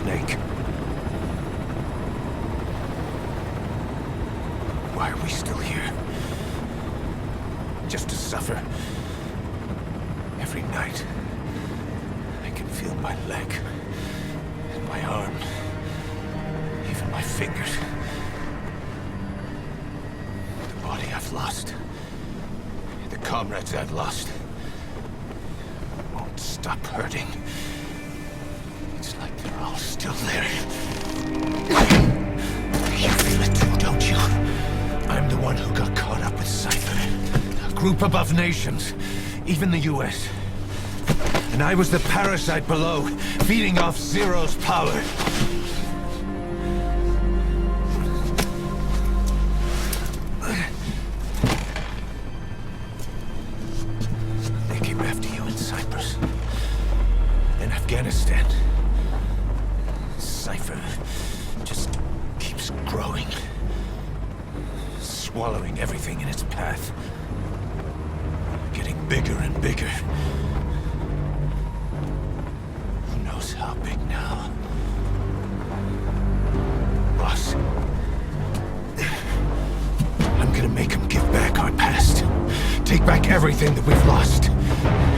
snake. Why are we still here? Just to suffer. Every night, I can feel my leg, and my arm, even my fingers. The body I've lost, the comrades I've lost, won't stop hurting. It's like they're all still there. You feel it too, don't you? I'm the one who got caught up with Cypher. A group above nations, even the US. And I was the parasite below, feeding off Zero's power. They came after you in Cyprus. In Afghanistan. Cypher just keeps growing. Swallowing everything in its path. Getting bigger and bigger. Who knows how big now? Boss. I'm gonna make him give back our past. Take back everything that we've lost.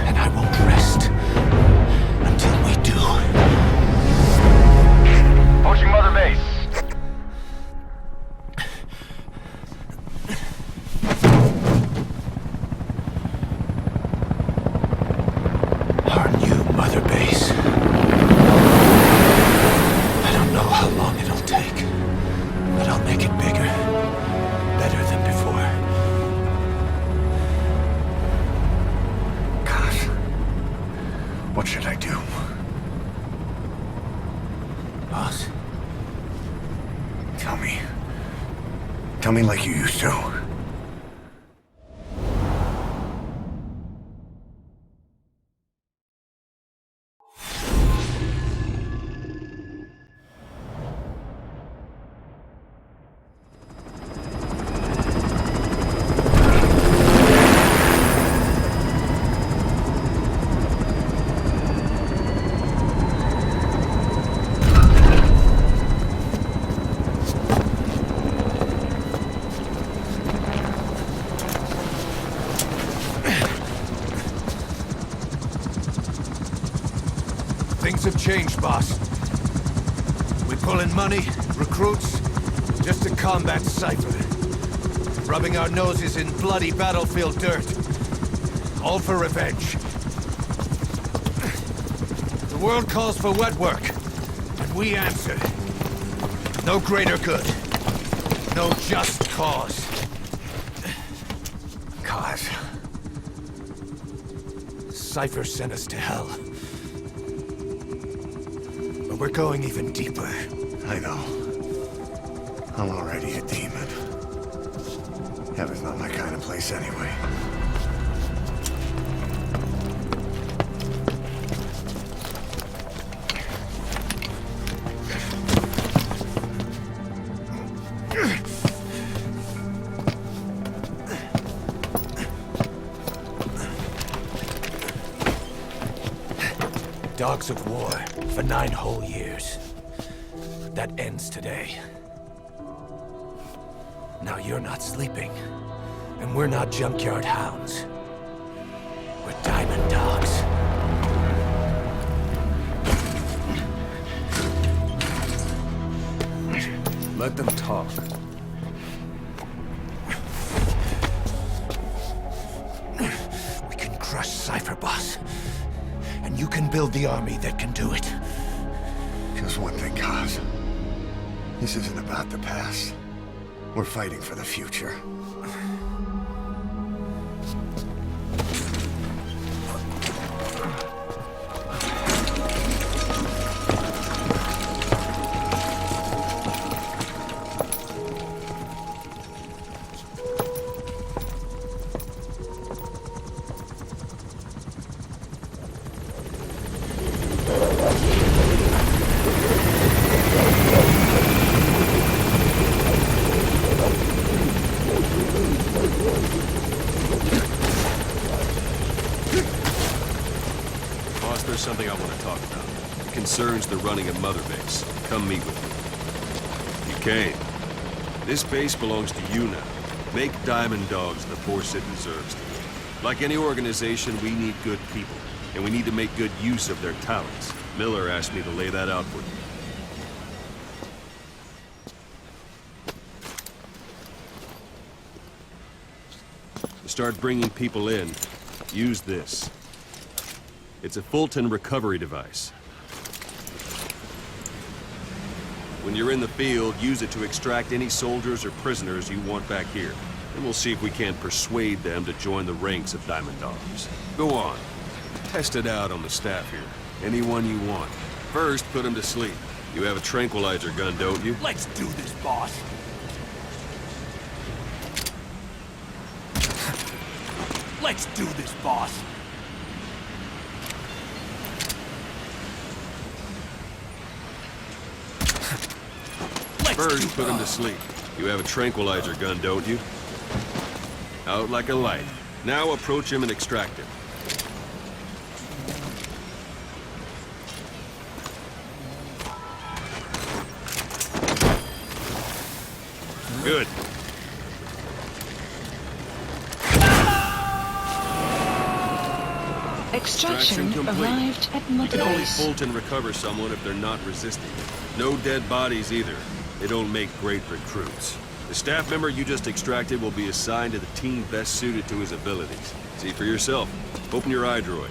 And I won't rest until we do. Approaching Mother Base. Our new Mother Base. I don't know how long it'll take, but I'll make it bigger, better than before. Gosh, what should I do? Boss, Tell me. Tell me like you used to. things have changed, boss. We pull in money, recruits, just to combat Cypher. Rubbing our noses in bloody battlefield dirt. All for revenge. The world calls for wet work, and we answer. No greater good. No just cause. Cause? Cypher sent us to hell. But we're going even deeper. I know. I'm already a demon. Heaven's not my kind of place anyway. Dogs of war for 9 whole years. That ends today. Now you're not sleeping, and we're not junkyard hounds. We're diamond dogs. Let them talk. We can crush Cypher, boss. And you can build the army that can do it. Just one thing, Kaz. This isn't about the past. We're fighting for the future. Boss, there's something I want to talk about. concerns the running of Mother Base, come meet with me. You came. This base belongs to you now. Make Diamond Dogs the force it deserves to be. Like any organization, we need good people, and we need to make good use of their talents. Miller asked me to lay that out for you. To start bringing people in, use this. It's a Fulton recovery device. When you're in the field, use it to extract any soldiers or prisoners you want back here. And we'll see if we can't persuade them to join the ranks of Diamond Dogs. Go on. Test it out on the staff here. Anyone you want. First, put them to sleep. You have a tranquilizer gun, don't you? Let's do this, boss. Let's do this, boss. First, put him to sleep. You have a tranquilizer gun, don't you? Out like a light. Now approach him and extract him. Good. Extraction arrived at Mother You can only Base. Fulton recover someone if they're not resisting. No dead bodies either. They don't make great recruits. The staff member you just extracted will be assigned to the team best suited to his abilities. See for yourself. Open your eye droid.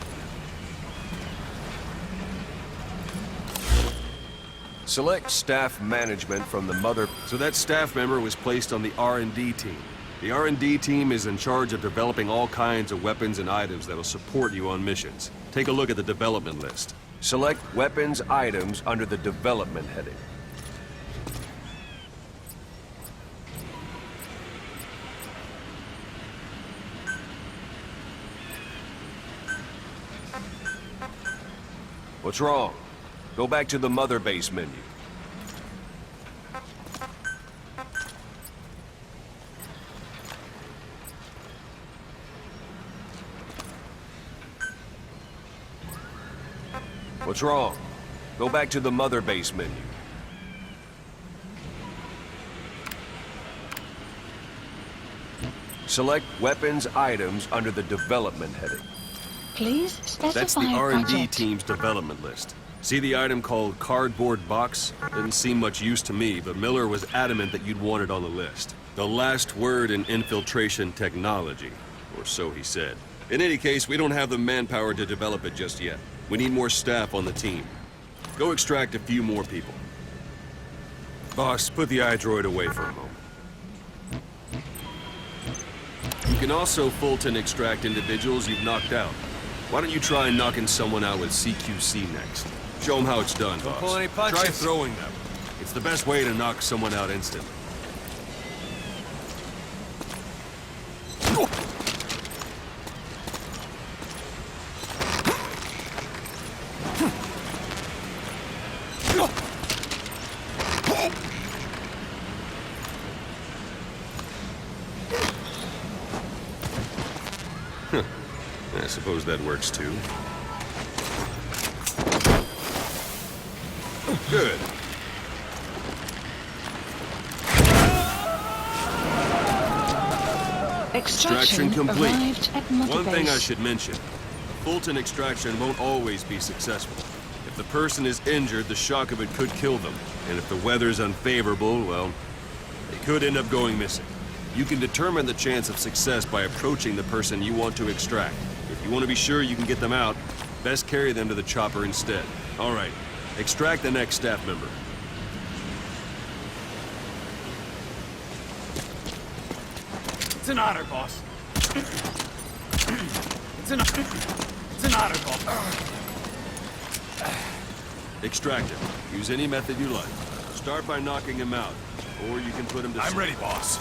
Select staff management from the Mother... So that staff member was placed on the R&D team. The R&D team is in charge of developing all kinds of weapons and items that'll support you on missions. Take a look at the development list. Select weapons items under the development heading. What's wrong? Go back to the Mother Base menu. What's wrong? Go back to the Mother Base menu. Select weapons items under the development heading. Please specify That's the R&D project. team's development list. See the item called cardboard box? Didn't seem much use to me, but Miller was adamant that you'd want it on the list. The last word in infiltration technology, or so he said. In any case, we don't have the manpower to develop it just yet. We need more staff on the team. Go extract a few more people. Boss, put the iDroid away for a moment. You can also Fulton extract individuals you've knocked out. Why don't you try knocking someone out with CQC next? Show them how it's done, boss. pull any punches. Try throwing them. It's the best way to knock someone out instantly. I suppose that works too. Good. Extraction complete. arrived at Mother One thing I Base. should mention. Fulton extraction won't always be successful. If the person is injured, the shock of it could kill them. And if the weather's unfavorable, well, they could end up going missing. You can determine the chance of success by approaching the person you want to extract. If you want to be sure you can get them out, best carry them to the chopper instead. All right, extract the next staff member. It's an honor, boss. It's an honor, boss. Extract him. Use any method you like. Start by knocking him out, or you can put him to sleep. I'm ready, boss.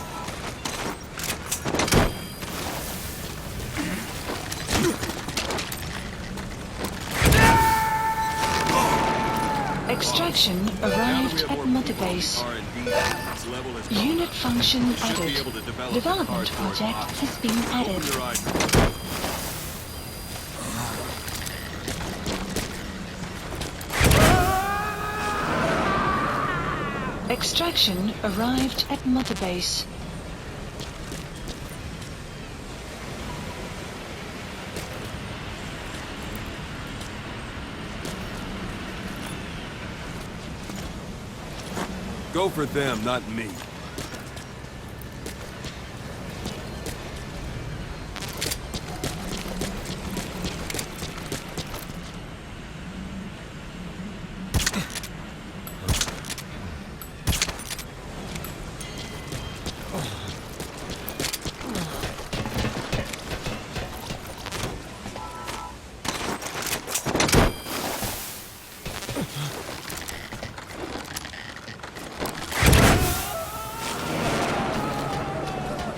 Extraction Now that we arrived have at more Mother people on Base. R&D, its level has gone Unit up. function We should be added. able to develop the Development cardboard project box. has been Open added. your eyes. Extraction arrived at Mother Base. Go for them, not me.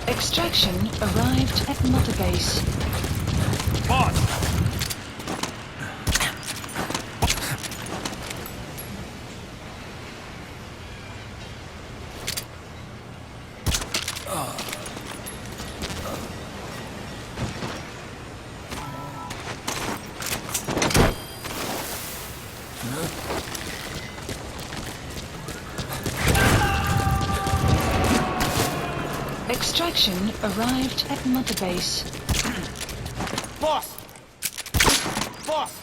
Extraction arrived at Mother Base. Boss! Extraction arrived at Mother Base. Boss! Boss!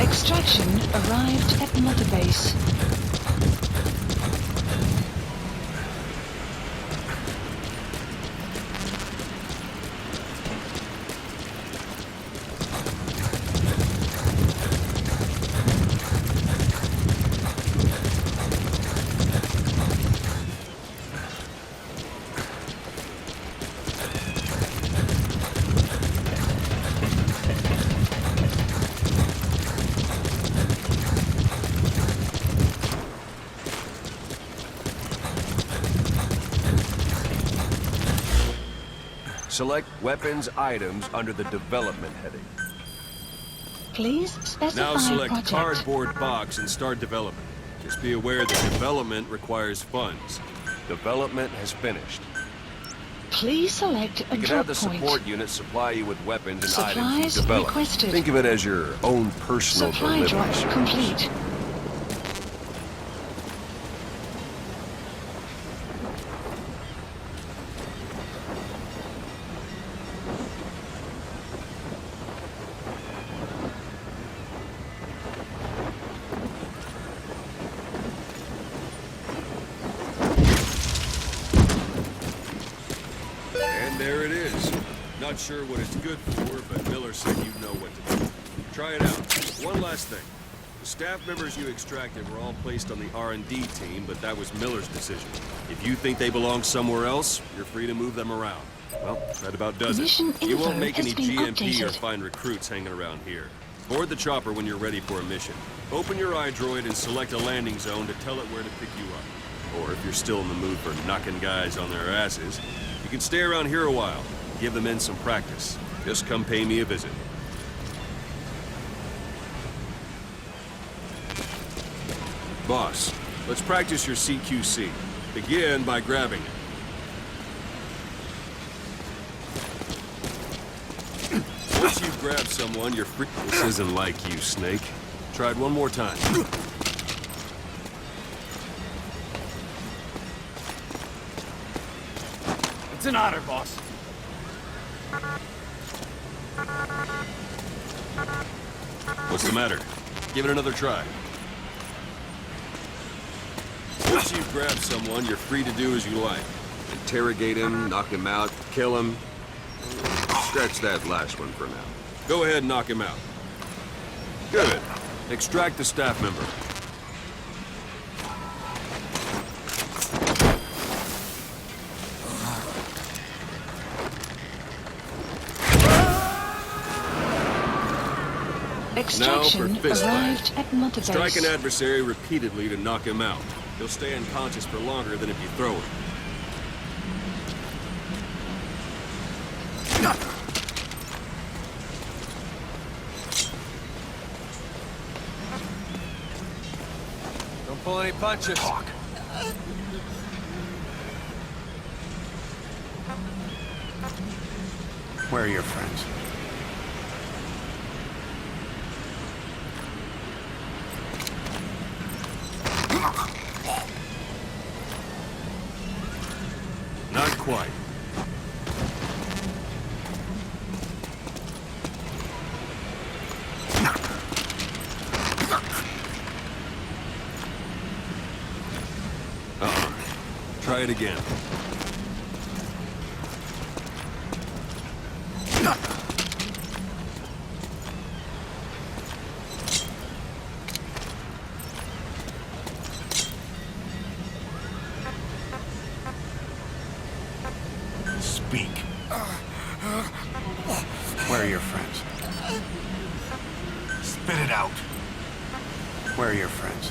Extraction arrived at Mother Base. Select weapons items under the development heading. Please specify Now select project. cardboard box and start development. Just be aware that development requires funds. Development has finished. Please select a You can drop have the point. support unit supply you with weapons and items Supplies you develop. requested. Think of it as your own personal Supply delivery drop service. complete. And there it is. Not sure what it's good for, but Miller said you know what to do. Try it out. One last thing. The staff members you extracted were all placed on the R&D team, but that was Miller's decision. If you think they belong somewhere else, you're free to move them around. Well, that about does Mission it. You won't info make has any been GMP or updated. find recruits hanging around here. Board the chopper when you're ready for a mission. Open your iDroid and select a landing zone to tell it where to pick you up. Or if you're still in the mood for knocking guys on their asses, you can stay around here a while. Give the men some practice. Just come pay me a visit. Boss, let's practice your CQC. Begin by grabbing it. Once you've grabbed someone, you're free. This isn't like you, Snake. Try it one more time. It's an honor, boss. What's the matter? Give it another try. Once you've grabbed someone, you're free to do as you like. Interrogate him, knock him out, kill him. Scratch that last one for now. Go ahead and knock him out. Good. Extract the staff member. Extraction fist fight. arrived at Mother Base. Strike an adversary repeatedly to knock him out. He'll stay unconscious for longer than if you throw him. Don't pull any punches. Talk. Where are your friends? Not quite. Try it again. Speak. Where are your friends? Spit it out. Where are your friends?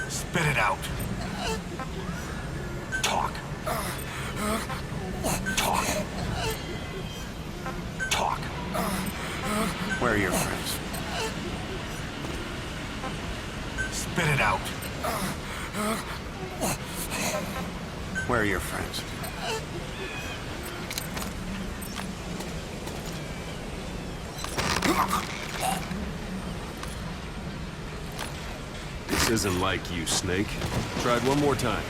Spit it out. Talk. Talk. Talk. Where are your friends? Spit it out. Where are your friends? This isn't like you, Snake. Try it one more time.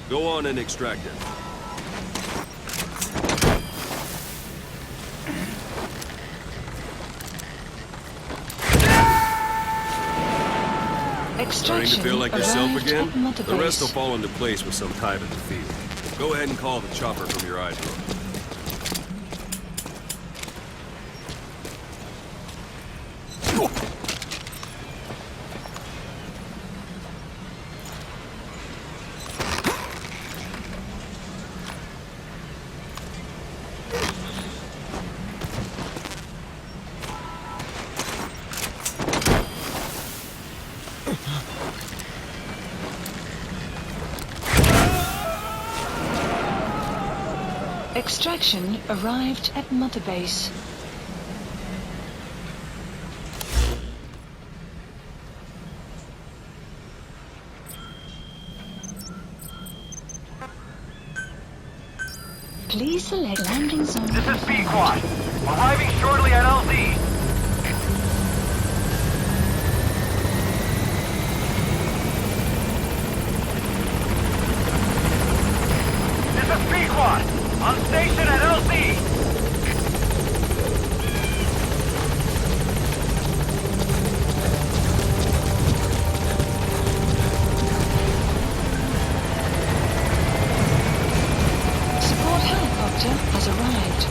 Go on and extract it. Starting to feel like yourself again? The rest will fall into place with some time in the field. Go ahead and call the chopper from your eyes room. Extraction arrived at Mother Base. Please select landing zone. This is B-Quad. Arriving shortly at LZ. This is B-Quad. On station at LZ. Support helicopter has arrived.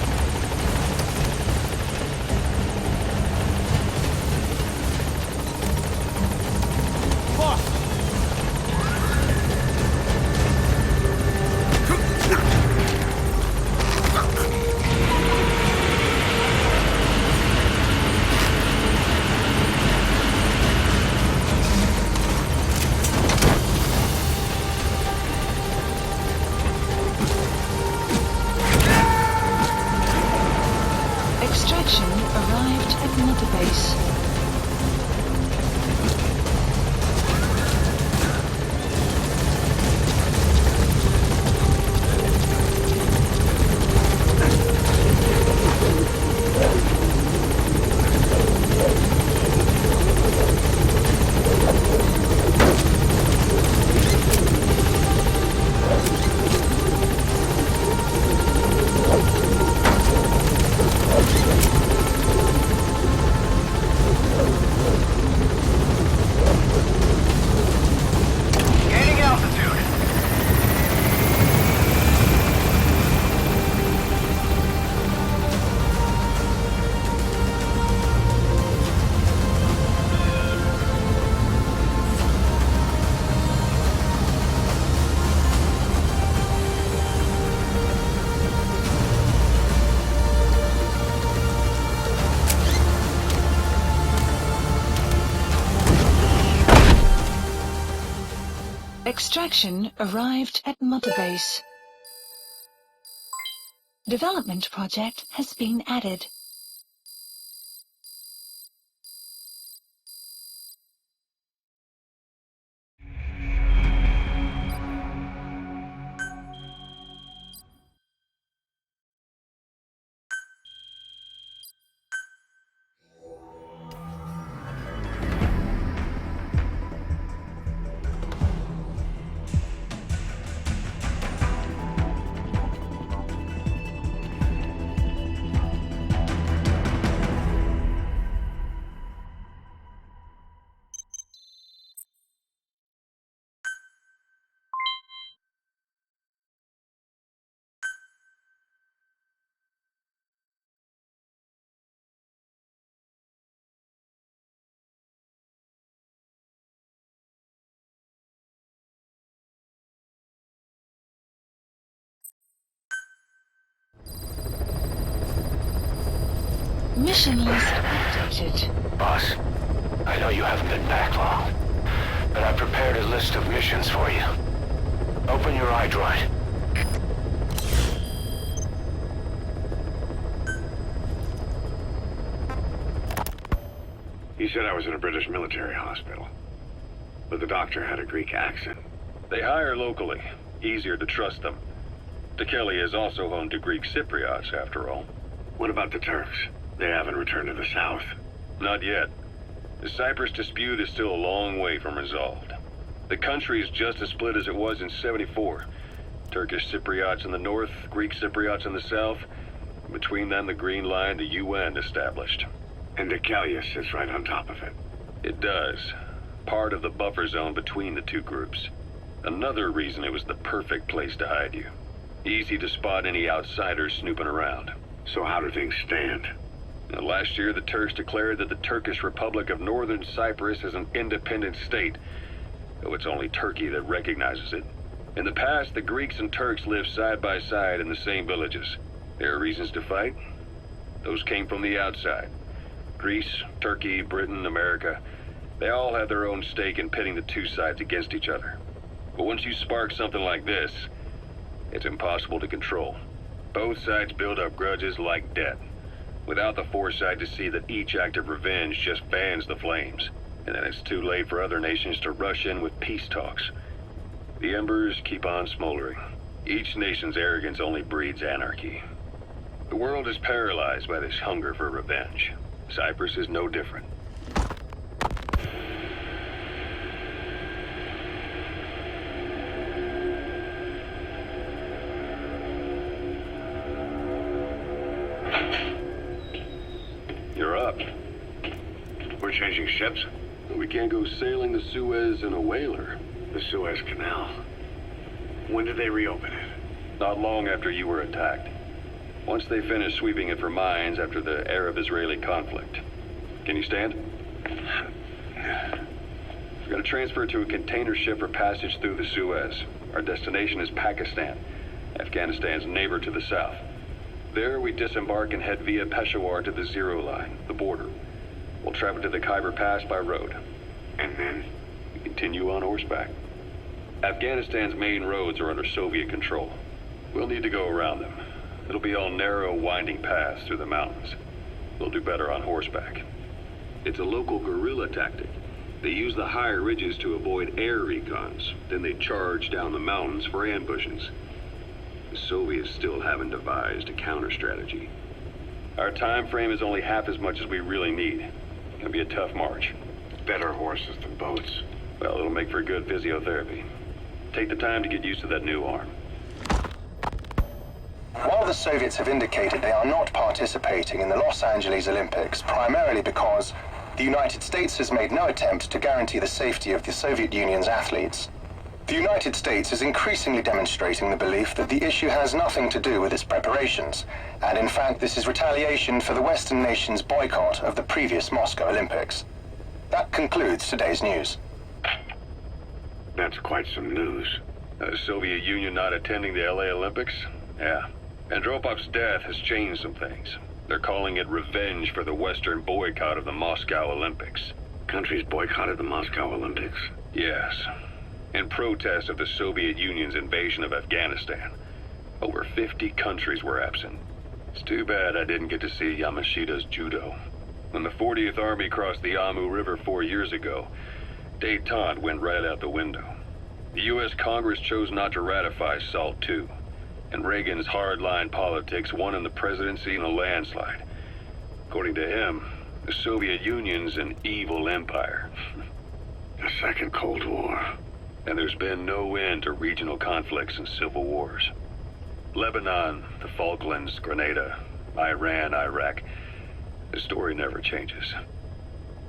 Extraction arrived at Mother Base. Development project has been added. Mission list updated. Boss, I know you haven't been back long, but I prepared a list of missions for you. Open your iDroid. He said I was in a British military hospital, but the doctor had a Greek accent. They hire locally. Easier to trust them. Tekeli is also home to Greek Cypriots, after all. What about the Turks? They haven't returned to the south. Not yet. The Cyprus dispute is still a long way from resolved. The country is just as split as it was in '74. Turkish Cypriots in the north, Greek Cypriots in the south. Between them, the Green Line, the UN established. And Tekeli sits right on top of it. It does. Part of the buffer zone between the two groups. Another reason it was the perfect place to hide you. Easy to spot any outsiders snooping around. So how do things stand? Now, last year, the Turks declared that the Turkish Republic of Northern Cyprus is an independent state, though it's only Turkey that recognizes it. In the past, the Greeks and Turks lived side by side in the same villages. There are reasons to fight. Those came from the outside. Greece, Turkey, Britain, America, they all had their own stake in pitting the two sides against each other. But once you spark something like this, it's impossible to control. Both sides build up grudges like debt, without the foresight to see that each act of revenge just fans the flames, and then it's too late for other nations to rush in with peace talks. The embers keep on smoldering. Each nation's arrogance only breeds anarchy. The world is paralyzed by this hunger for revenge. Cyprus is no different. You're up. We're changing ships? We can't go sailing the Suez in a whaler. The Suez Canal. When did they reopen it? Not long after you were attacked. Once they finished sweeping it for mines after the Arab-Israeli conflict. Can you stand? We're going to transfer to a container ship for passage through the Suez. Our destination is Pakistan, Afghanistan's neighbor to the south. There, we disembark and head via Peshawar to the Zero Line, the border. We'll travel to the Khyber Pass by road. And then? We continue on horseback. Afghanistan's main roads are under Soviet control. We'll need to go around them. It'll be all narrow, winding paths through the mountains. We'll do better on horseback. It's a local guerrilla tactic. They use the higher ridges to avoid air recons. Then they charge down the mountains for ambushes. The Soviets still haven't devised a counter-strategy. Our time frame is only half as much as we really need. It's gonna be a tough march. Better horses than boats. Well, it'll make for good physiotherapy. Take the time to get used to that new arm. While the Soviets have indicated they are not participating in the Los Angeles Olympics, primarily because the United States has made no attempt to guarantee the safety of the Soviet Union's athletes, the United States is increasingly demonstrating the belief that the issue has nothing to do with its preparations, and in fact this is retaliation for the Western nation's boycott of the previous Moscow Olympics. That concludes today's news. That's quite some news. The Soviet Union not attending the LA Olympics? Yeah. Andropov's death has changed some things. They're calling it revenge for the Western boycott of the Moscow Olympics. Countries boycotted the Moscow Olympics? Yes. in protest of the Soviet Union's invasion of Afghanistan. Over 50 countries were absent. It's too bad I didn't get to see Yamashita's judo. When the 40th Army crossed the Amu River 4 years ago, détente went right out the window. The U.S. Congress chose not to ratify SALT II, and Reagan's hardline politics won him the presidency in a landslide. According to him, the Soviet Union's an evil empire. The Second Cold War. And there's been no end to regional conflicts and civil wars. Lebanon, the Falklands, Grenada, Iran, Iraq. The story never changes.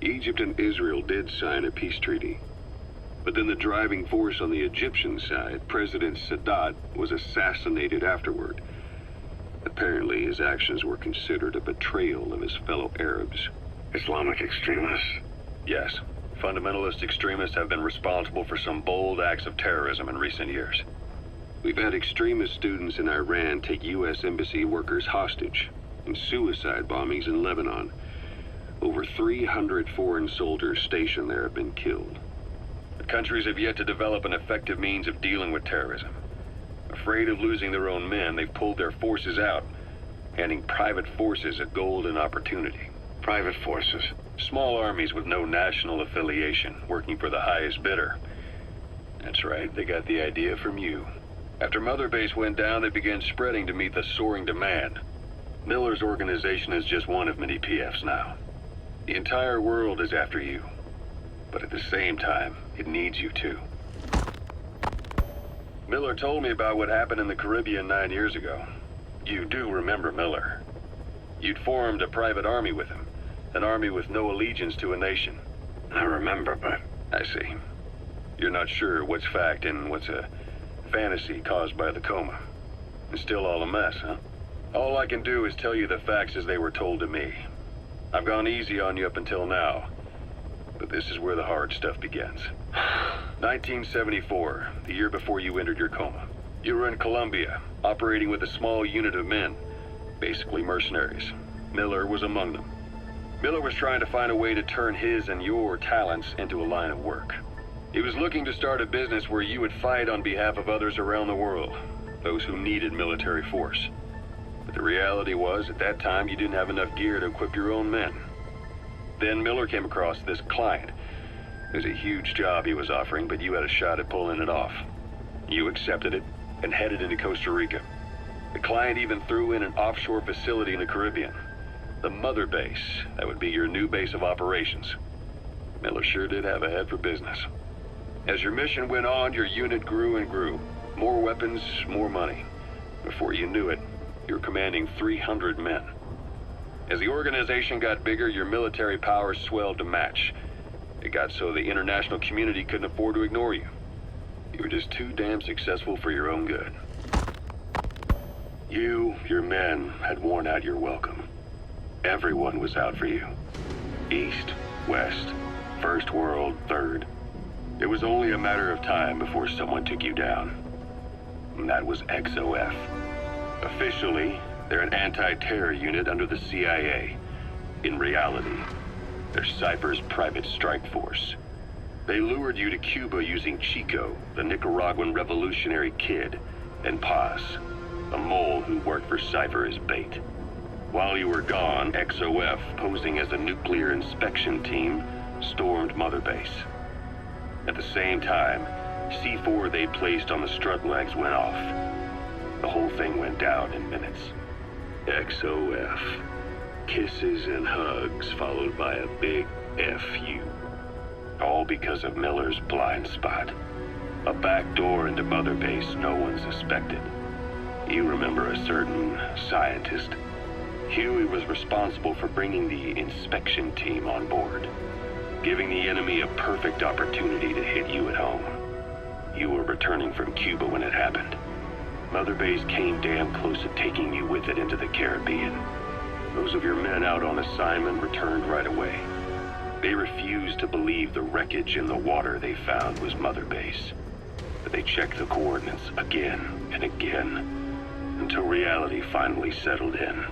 Egypt and Israel did sign a peace treaty. But then the driving force on the Egyptian side, President Sadat, was assassinated afterward. Apparently, his actions were considered a betrayal of his fellow Arabs. Islamic extremists? Yes. Fundamentalist extremists have been responsible for some bold acts of terrorism in recent years. We've had extremist students in Iran take U.S. embassy workers hostage, and suicide bombings in Lebanon. Over 300 foreign soldiers stationed there have been killed. The countries have yet to develop an effective means of dealing with terrorism. Afraid of losing their own men, they've pulled their forces out, handing private forces a golden opportunity. Private forces? Small armies with no national affiliation, working for the highest bidder. That's right, they got the idea from you. After Mother Base went down, they began spreading to meet the soaring demand. Miller's organization is just one of many PFs now. The entire world is after you. But at the same time, it needs you too. Miller told me about what happened in the Caribbean 9 years ago. You do remember Miller. You'd formed a private army with him. An army with no allegiance to a nation. I remember, but... I see. You're not sure what's fact and what's a fantasy caused by the coma. It's still all a mess, huh? All I can do is tell you the facts as they were told to me. I've gone easy on you up until now. But this is where the hard stuff begins. 1974, the year before you entered your coma. You were in Colombia, operating with a small unit of men. Basically mercenaries. Miller was among them. Miller was trying to find a way to turn his and your talents into a line of work. He was looking to start a business where you would fight on behalf of others around the world, those who needed military force. But the reality was, at that time, you didn't have enough gear to equip your own men. Then Miller came across this client. It was a huge job he was offering, but you had a shot at pulling it off. You accepted it and headed into Costa Rica. The client even threw in an offshore facility in the Caribbean. The Mother Base, that would be your new base of operations. Miller sure did have a head for business. As your mission went on, your unit grew and grew. More weapons, more money. Before you knew it, you were commanding 300 men. As the organization got bigger, your military powers swelled to match. It got so the international community couldn't afford to ignore you. You were just too damn successful for your own good. You, your men, had worn out your welcome. Everyone was out for you. East, West, First World, Third. It was only a matter of time before someone took you down. And that was XOF. Officially, they're an anti-terror unit under the CIA. In reality, they're Cypher's private strike force. They lured you to Cuba using Chico, the Nicaraguan revolutionary kid, and Paz, a mole who worked for Cypher as bait. While you were gone, XOF, posing as a nuclear inspection team, stormed Mother Base. At the same time, C4 they placed on the strut legs went off. The whole thing went down in minutes. XOF. Kisses and hugs followed by a big FU. All because of Miller's blind spot. A back door into Mother Base no one suspected. You remember a certain scientist. Huey was responsible for bringing the inspection team on board, giving the enemy a perfect opportunity to hit you at home. You were returning from Cuba when it happened. Mother Base came damn close to taking you with it into the Caribbean. Those of your men out on assignment returned right away. They refused to believe the wreckage in the water they found was Mother Base. But they checked the coordinates again and again, until reality finally settled in.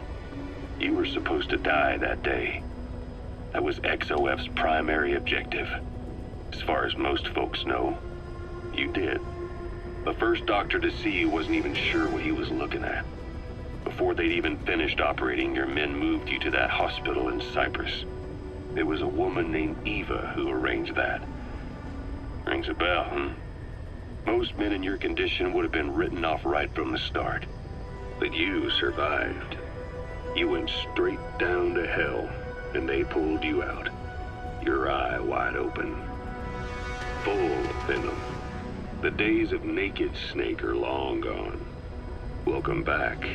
You were supposed to die that day. That was XOF's primary objective. As far as most folks know, You did. The first doctor to see you wasn't even sure what he was looking at. Before they'd even finished operating, your men moved you to that hospital in Cyprus. It was a woman named Eva who arranged that. Rings a bell, huh? Most men in your condition would have been written off right from the start. But you survived. You went straight down to hell, and they pulled you out. Your eye wide open. Full of venom. The days of naked Snake are long gone. Welcome back,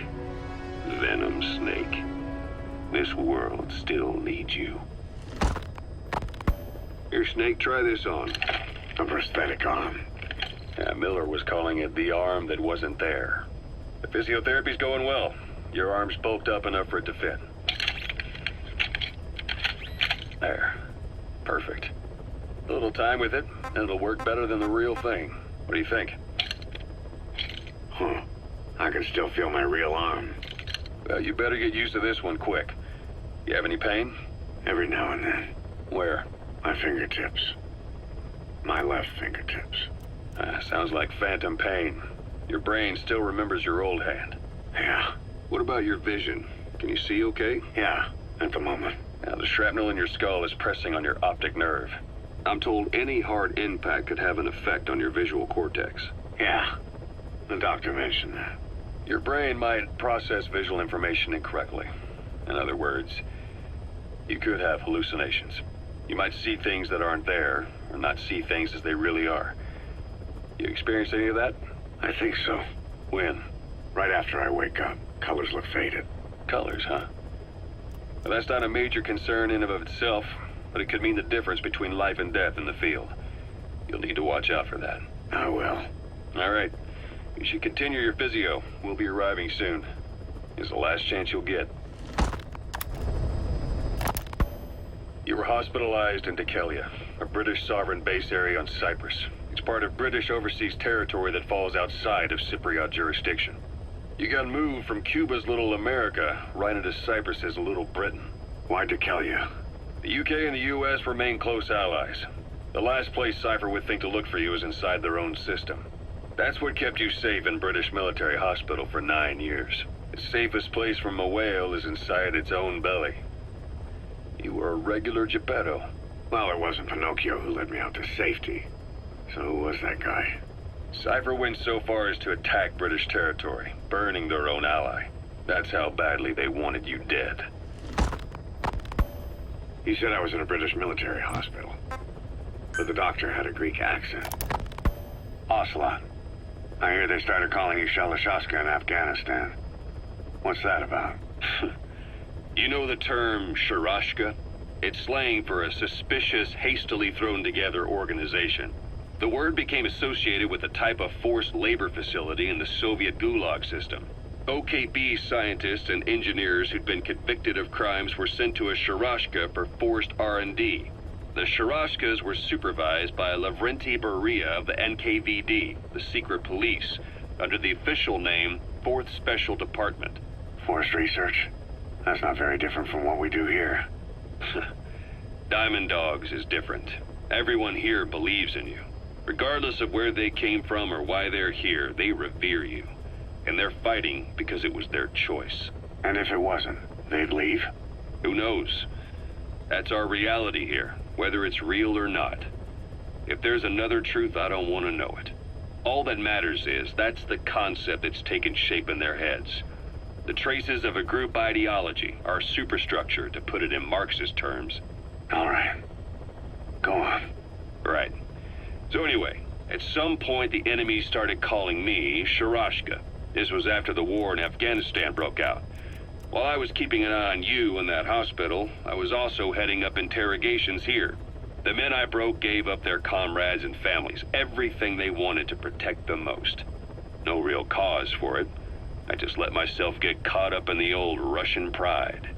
Venom Snake. This world still needs you. Here, Snake, try this on. A prosthetic arm. Yeah, Miller was calling it the arm that wasn't there. The physiotherapy's going well. Your arm's bulked up enough for it to fit. There. Perfect. A little time with it, and it'll work better than the real thing. What do you think? Huh. I can still feel my real arm. Well, you better get used to this one quick. You have any pain? Every now and then. Where? My fingertips. My left fingertips. Sounds like phantom pain. Your brain still remembers your old hand. Yeah. What about your vision? Can you see okay? Yeah, at the moment. Now, the shrapnel in your skull is pressing on your optic nerve. I'm told any hard impact could have an effect on your visual cortex. Yeah. The doctor mentioned that. Your brain might process visual information incorrectly. In other words, you could have hallucinations. You might see things that aren't there, or not see things as they really are. You experienced any of that? I think so. When? Right after I wake up. Colors look faded. Colors, huh? Well, that's not a major concern in and of itself, but it could mean the difference between life and death in the field. You'll need to watch out for that. I will. All right. You should continue your physio. We'll be arriving soon. It's the last chance you'll get. You were hospitalized in Dekelia, a British sovereign base area on Cyprus. It's part of British overseas territory that falls outside of Cypriot jurisdiction. You got moved from Cuba's Little America right into Cyprus's Little Britain. Why Dekelia? The UK and the US remain close allies. The last place Cypher would think to look for you is inside their own system. That's what kept you safe in British military hospital for 9 years. The safest place from a whale is inside its own belly. You were a regular Geppetto. Well, it wasn't Pinocchio who led me out to safety. So who was that guy? Cypher went so far as to attack British territory, burning their own ally. That's how badly they wanted you dead. He said I was in a British military hospital. But the doctor had a Greek accent. Ocelot. I hear they started calling you Shalashaska in Afghanistan. What's that about? You know the term Sharashka? It's slang for a suspicious, hastily thrown together organization. The word became associated with a type of forced labor facility in the Soviet Gulag system. OKB scientists and engineers who'd been convicted of crimes were sent to a Sharashka for forced R&D. The Sharashkas were supervised by Lavrenti Beria of the NKVD, the secret police, under the official name 4th Special Department. Forced research? That's not very different from what we do here. Diamond Dogs is different. Everyone here believes in you. Regardless of where they came from or why they're here, they revere you. And they're fighting because it was their choice. And if it wasn't, they'd leave? Who knows? That's our reality here, whether it's real or not. If there's another truth, I don't want to know it. All that matters is that's the concept that's taken shape in their heads. The traces of a group ideology, our superstructure, to put it in Marxist terms. All right. Go on. Right. So anyway, at some point the enemy started calling me Sharashka. This was after the war in Afghanistan broke out. While I was keeping an eye on you in that hospital, I was also heading up interrogations here. The men I broke gave up their comrades and families, everything they wanted to protect them most. No real cause for it. I just let myself get caught up in the old Russian pride.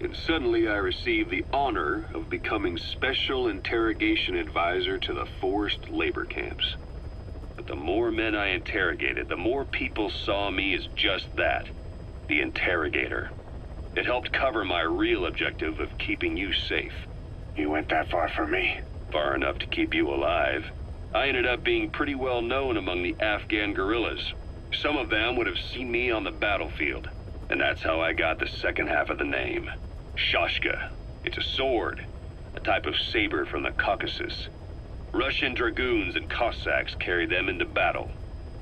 And suddenly I received the honor of becoming Special Interrogation Advisor to the forced labor camps. But the more men I interrogated, the more people saw me as just that, the interrogator. It helped cover my real objective of keeping you safe. You went that far for me? Far enough to keep you alive. I ended up being pretty well known among the Afghan guerrillas. Some of them would have seen me on the battlefield, and that's how I got the second half of the name. Shashka. It's a sword, a type of saber from the Caucasus. Russian dragoons and Cossacks carried them into battle.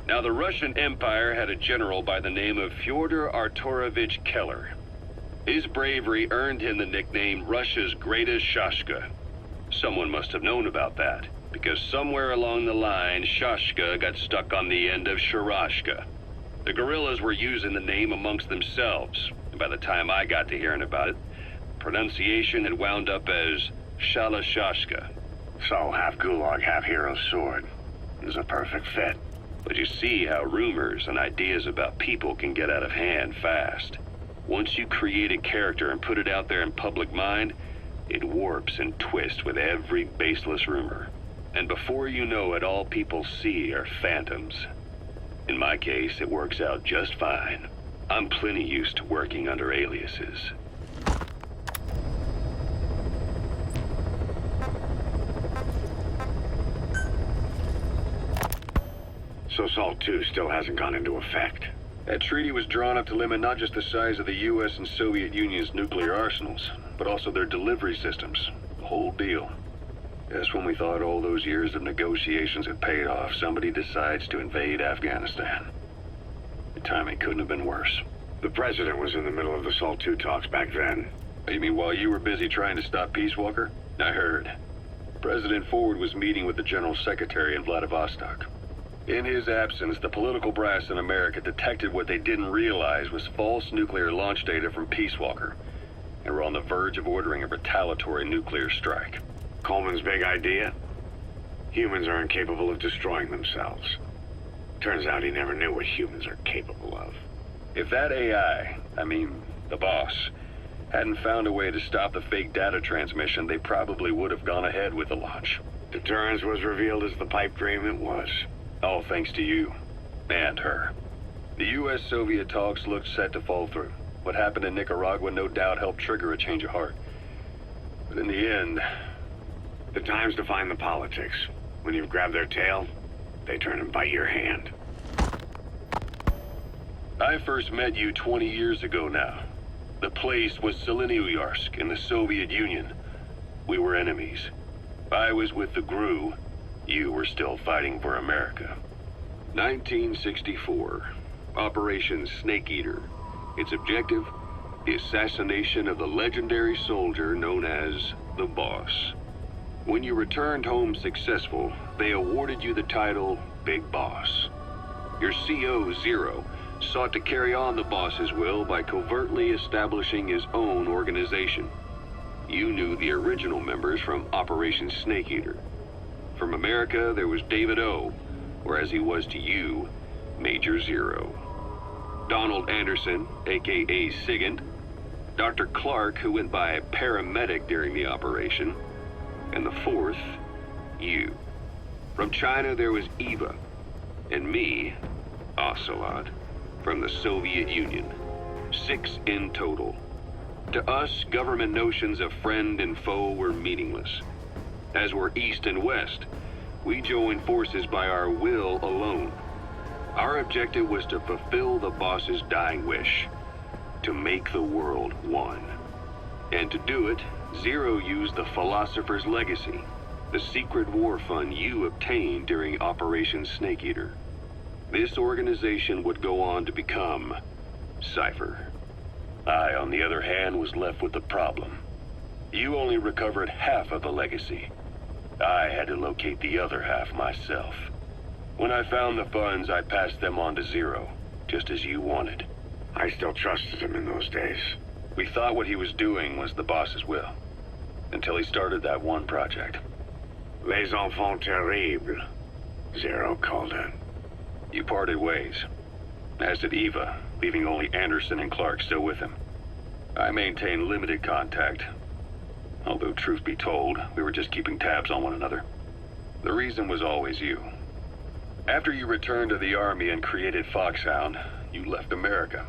Now, the Russian Empire had a general by the name of Fyodor Arturovich Keller. His bravery earned him the nickname Russia's Greatest Shashka. Someone must have known about that, because somewhere along the line, Shashka got stuck on the end of Sharashka. The guerrillas were using the name amongst themselves, and by the time I got to hearing about it, pronunciation had wound up as Shalashashka. So, half gulag, half hero sword. It was a perfect fit. But you see how rumors and ideas about people can get out of hand fast. Once you create a character and put it out there in public mind, it warps and twists with every baseless rumor. And before you know it, all people see are phantoms. In my case, it works out just fine. I'm plenty used to working under aliases. So SALT II still hasn't gone into effect. That treaty was drawn up to limit not just the size of the U.S. and Soviet Union's nuclear arsenals, but also their delivery systems. The whole deal. Just when we thought all those years of negotiations had paid off, somebody decides to invade Afghanistan. The timing couldn't have been worse. The president was in the middle of the SALT II talks back then. You mean while you were busy trying to stop Peace Walker? I heard. President Ford was meeting with the General Secretary in Vladivostok. In his absence, the political brass in America detected what they didn't realize was false nuclear launch data from Peace Walker, and were on the verge of ordering a retaliatory nuclear strike. Coleman's big idea? Humans are incapable of destroying themselves. Turns out he never knew what humans are capable of. If that AI, the boss, hadn't found a way to stop the fake data transmission, they probably would have gone ahead with the launch. Deterrence was revealed as the pipe dream it was. All thanks to you. And her. The U.S.-Soviet talks looked set to fall through. What happened in Nicaragua no doubt helped trigger a change of heart. But in the end... The time's to find the politics. When you've grabbed their tail, they turn and bite your hand. I first met you 20 years ago now. The place was Selenouyarsk in the Soviet Union. We were enemies. I was with the GRU. You were still fighting for America. 1964. Operation Snake Eater. Its objective? The assassination of the legendary soldier known as the Boss. When you returned home successful, they awarded you the title Big Boss. Your CO, Zero, sought to carry on the boss's will by covertly establishing his own organization. You knew the original members from Operation Snake Eater. From America, there was David O, or as he was to you, Major Zero. Donald Anderson, aka Sigint. Dr. Clark, who went by paramedic during the operation. And the fourth, you. From China, there was Eva. And me, Ocelot, from the Soviet Union. 6 in total. To us, government notions of friend and foe were meaningless. As were East and West, we joined forces by our will alone. Our objective was to fulfill the boss's dying wish, to make the world one. And to do it, Zero used the Philosopher's Legacy, the secret war fund you obtained during Operation Snake Eater. This organization would go on to become Cypher. I, on the other hand, was left with the problem. You only recovered half of the legacy. I had to locate the other half myself. When I found the funds, I passed them on to Zero, just as you wanted. I still trusted him in those days. We thought what he was doing was the boss's will, until he started that one project. Les enfants terribles, Zero called it. You parted ways, as did Eva, leaving only Anderson and Clark still with him. I maintained limited contact, although truth be told, we were just keeping tabs on one another. The reason was always you. After you returned to the Army and created Foxhound, you left America.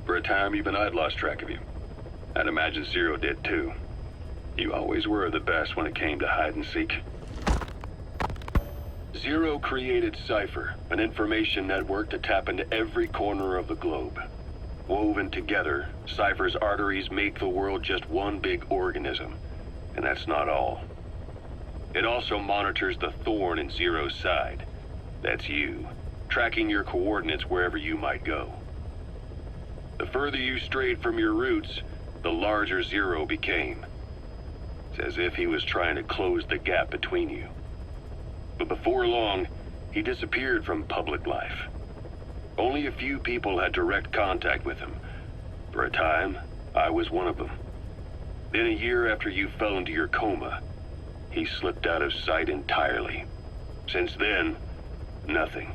For a time, even I'd lost track of you. I'd imagine Zero did too. You always were the best when it came to hide and seek. Zero created Cypher, an information network to tap into every corner of the globe. Woven together, Cypher's arteries make the world just one big organism. And that's not all. It also monitors the thorn in Zero's side. That's you, tracking your coordinates wherever you might go. The further you strayed from your roots, the larger Zero became. It's as if he was trying to close the gap between you. But before long, he disappeared from public life. Only a few people had direct contact with him. For a time, I was one of them. Then a year after you fell into your coma, he slipped out of sight entirely. Since then, nothing.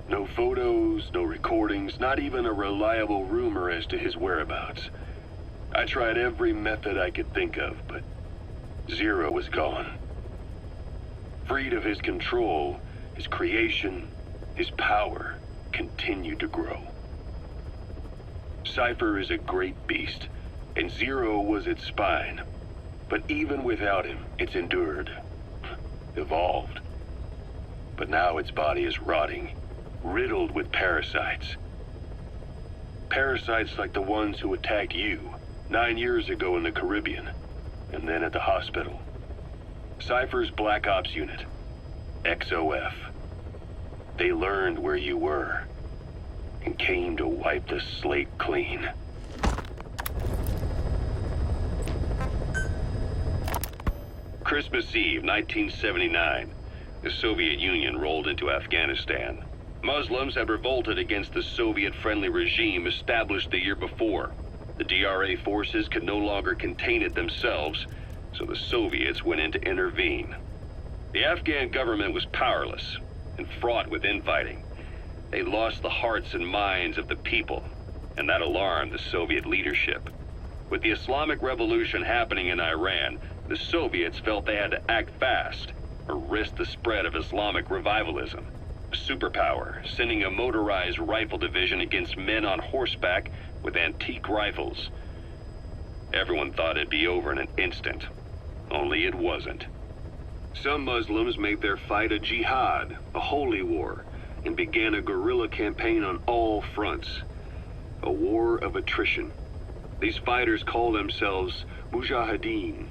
No photos, no recordings, not even a reliable rumor as to his whereabouts. I tried every method I could think of, but Zero was gone. Freed of his control, his creation, his power continued to grow. Cypher is a great beast, and Zero was its spine. But even without him, it's endured, evolved. But now its body is rotting, riddled with parasites. Parasites like the ones who attacked you 9 years ago in the Caribbean, and then at the hospital. Cypher's Black Ops unit, XOF. They learned where you were, and came to wipe the slate clean. Christmas Eve, 1979, the Soviet Union rolled into Afghanistan. Muslims had revolted against the Soviet-friendly regime established the year before. The DRA forces could no longer contain it themselves, so the Soviets went in to intervene. The Afghan government was powerless and fraught with infighting. They lost the hearts and minds of the people, and that alarmed the Soviet leadership. With the Islamic Revolution happening in Iran, the Soviets felt they had to act fast or risk the spread of Islamic revivalism. A superpower, sending a motorized rifle division against men on horseback with antique rifles. Everyone thought it'd be over in an instant, only it wasn't. Some Muslims made their fight a jihad, a holy war, and began a guerrilla campaign on all fronts. A war of attrition. These fighters call themselves Mujahideen.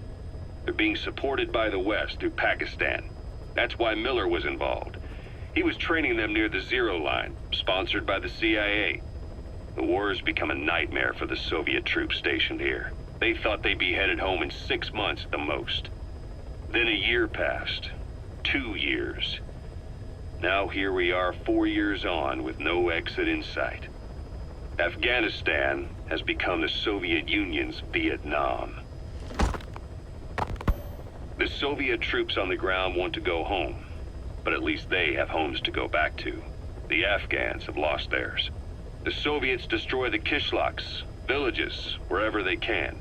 They're being supported by the West through Pakistan. That's why Miller was involved. He was training them near the Zero Line, sponsored by the CIA. The war has become a nightmare for the Soviet troops stationed here. They thought they'd be headed home in 6 months at the most. Then a year passed. 2 years. Now here we are 4 years on with no exit in sight. Afghanistan has become the Soviet Union's Vietnam. The Soviet troops on the ground want to go home, but at least they have homes to go back to. The Afghans have lost theirs. The Soviets destroy the kishlaks, villages, wherever they can.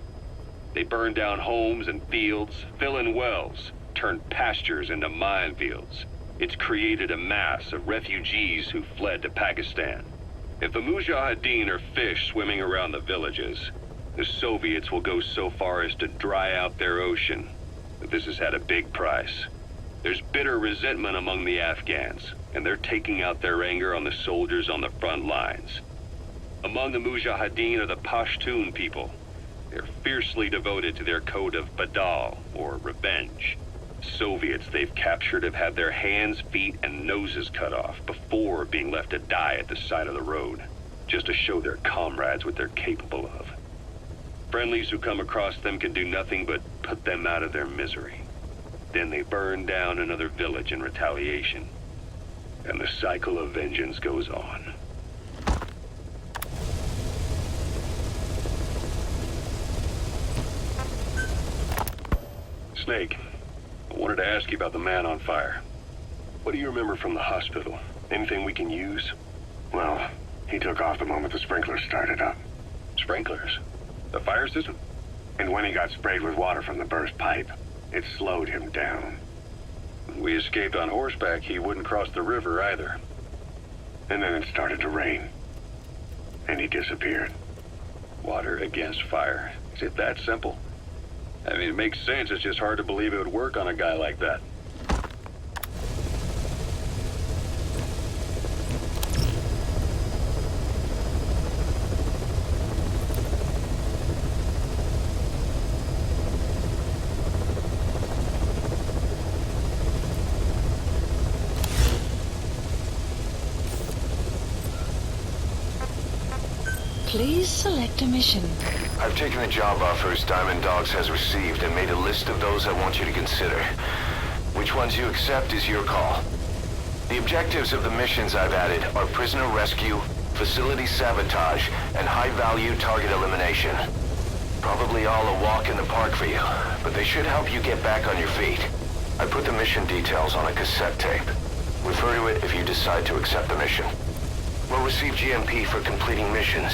They burn down homes and fields, fill in wells, turn pastures into minefields. It's created a mass of refugees who fled to Pakistan. If the Mujahideen are fish swimming around the villages, the Soviets will go so far as to dry out their ocean. But this has had a big price. There's bitter resentment among the Afghans, and they're taking out their anger on the soldiers on the front lines. Among the Mujahideen are the Pashtun people. They're fiercely devoted to their code of Badal, or revenge. Soviets they've captured have had their hands, feet, and noses cut off before being left to die at the side of the road, just to show their comrades what they're capable of. Friendlies who come across them can do nothing but put them out of their misery. Then they burn down another village in retaliation. And the cycle of vengeance goes on. Snake, I wanted to ask you about the man on fire. What do you remember from the hospital? Anything we can use? Well, he took off the moment the sprinklers started up. Sprinklers? The fire system? And when he got sprayed with water from the burst pipe, it slowed him down. When we escaped on horseback, he wouldn't cross the river either. And then it started to rain. And he disappeared. Water against fire. Is it that simple? I mean, it makes sense. It's just hard to believe it would work on a guy like that. Please select a mission. I've taken the job offers Diamond Dogs has received and made a list of those I want you to consider. Which ones you accept is your call. The objectives of the missions I've added are prisoner rescue, facility sabotage, and high-value target elimination. Probably all a walk in the park for you, but they should help you get back on your feet. I put the mission details on a cassette tape. Refer to it if you decide to accept the mission. We'll receive GMP for completing missions,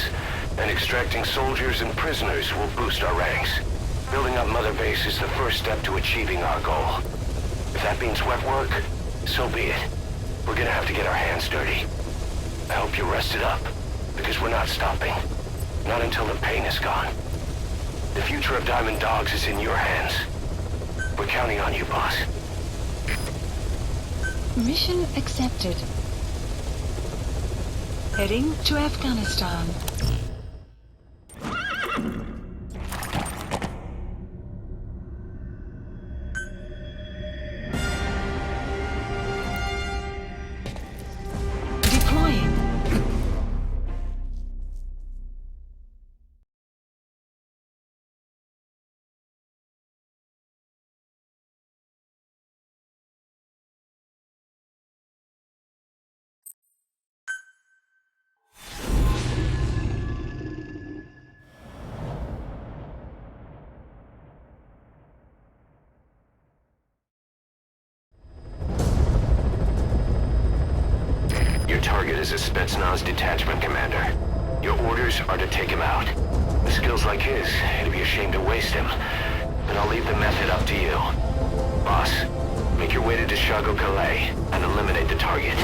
and extracting soldiers and prisoners will boost our ranks. Building up Mother Base is the first step to achieving our goal. If that means wet work, so be it. We're gonna have to get our hands dirty. I hope you're rested up, because we're not stopping. Not until the pain is gone. The future of Diamond Dogs is in your hands. We're counting on you, boss. Mission accepted. Heading to Afghanistan. Deploying. Your target is a Spetsnaz detachment commander. Your orders are to take him out. With skills like his, it'd be a shame to waste him. But I'll leave the method up to you. Boss, make your way to Dishago Calais and eliminate the target.